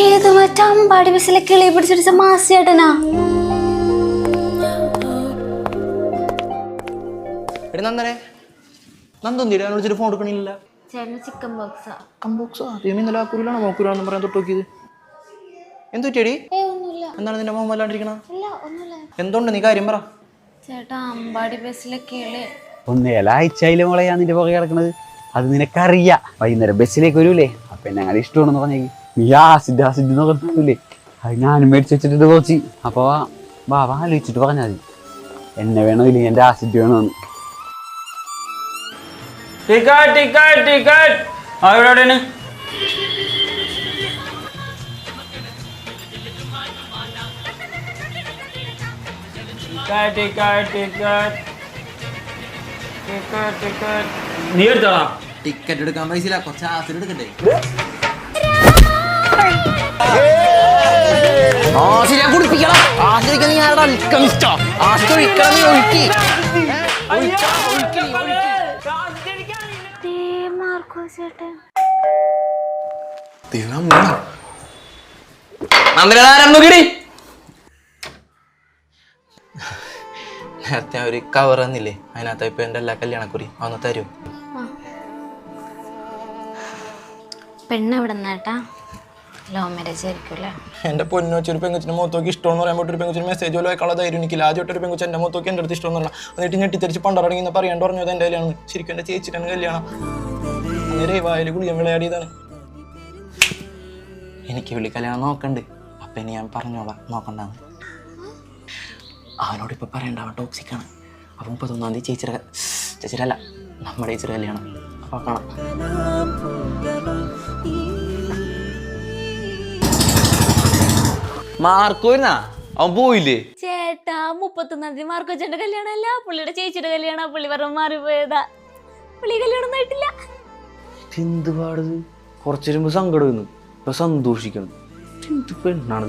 ഏത് മറ്റേ അമ്പാടി ബസ്സിലെ കിളി പിടിച്ചിടിച്ച മാസിയേട്ടനാ? നന്ദി ഫോൺ എടുക്കണില്ല. ചേട്ടന് ചിക്കൻ ബോക്സാ. ഇന്നലെ ആക്കൂലാണോ നോക്കൂലാന്ന് പറയാൻ തൊട്ടോക്കിയത്? എന്തു പറ്റിയടി? എന്താണ് നിന്റെ മോൻ വല്ലാണ്ടിരിക്കണ? എന്തുകൊണ്ട് നീ കാര്യം പറ. ചേട്ടാ അമ്പാടി ബസ്സിലെ കിളി ഒരാഴ്ചയില് മോളെ ഞാൻ നിന്റെ പുറകെ കിടക്കണത്. അത് നിനക്കറിയാം. വൈകുന്നേരം ബസ്സിലേക്ക് വരൂലേ, അപ്പൊ ഞങ്ങളുടെ ഇഷ്ടമാണെന്ന് പറഞ്ഞേക്ക്. നീ ആസിഡ് എന്ന് പറഞ്ഞില്ലേ, അത് ഞാനും മേടിച്ച് വെച്ചിട്ട് കുറച്ച്. അപ്പൊ ബാബ ആലോചിച്ചിട്ട് പറഞ്ഞാൽ മതി, എന്നെ വേണോ ഇല്ലെങ്കിൽ എന്റെ ആസിഡ് വേണമെന്ന്. നീ എടുത്തോളാ. ടിക്കറ്റ് എടുക്കാൻ പൈസ ഇല്ല, കുറച്ച് ആസിഡ് എടുക്കണ്ടേ? നേരത്തെ ഒരു കവർ തന്നില്ലേ, അതിനകത്ത് ഇപ്പൊ എന്റെ എല്ലാ കല്യാണക്കുറി അതൊന്ന് തരൂ. പെണ്ണെവിടെ നിന്നാട്ടാ? ലവ് മാരേജ് ആയിരിക്കുമല്ലേ? എന്റെ പൊന്നു വെച്ചൊരു പെങ്കുച്ചിന്റെ മുഖത്തോക്കി ഇഷ്ടമെന്ന് പറയാൻ ഒരു പെങ്കുച്ചിന് മെസ്സേജ് പോലും അയക്കാനുള്ള ധൈര്യം എനിക്കില്ല. ആദ്യമായിട്ട് ഒരു പെങ്കുച്ച് എന്റെ മുഖത്തോക്കി എന്റെ അടുത്ത് ഇഷ്ടമെന്ന് പറഞ്ഞാൽ എന്നിട്ട് ഞെട്ടിത്തിരിച്ച് പണ്ടറങ്ങി എന്ന് പറയാണ്ട് പറഞ്ഞത് എന്റെ കല്യാണം. ശരിക്കും എന്റെ ചേച്ചിട്ടാണ് കല്യാണം. അങ്ങനെ വായിൽ ഗുളിയം വിളയാടിയതാണ്. എനിക്ക് വിളി കല്യാണം നോക്കണ്ട്. അപ്പൊ ഇനി ഞാൻ പറഞ്ഞോളാം നോക്കണ്ടാന്ന്. അവനോട് ഇപ്പൊ പറയണ്ട, അവൻ ടോക്സിക്കാണ്. അപ്പൊ 31-ാം തീയതി ചേച്ചിരല്ല നമ്മുടെ ചേച്ചിയുടെ കല്യാണം. അപ്പൊ കാണാം. മാർക്കോനാ അവൻ പോയില്ലേ? ചേട്ടാ 31-ാം തീയതി മാർക്കോ ചേട്ടന്റെ കല്യാണം അല്ല, പുള്ളിയുടെ ചേച്ചിയുടെ കല്യാണം. പുള്ളി പറഞ്ഞു മാറിപ്പോയതാ. പുള്ളി കല്യാണം ഒന്നും ആയിട്ടില്ല. എന്ത് പാടത്? കുറച്ചു വരുമ്പോ സങ്കടം, ഇപ്പൊ സന്തോഷിക്കണം. എന്ത് പെണ്ണാണ്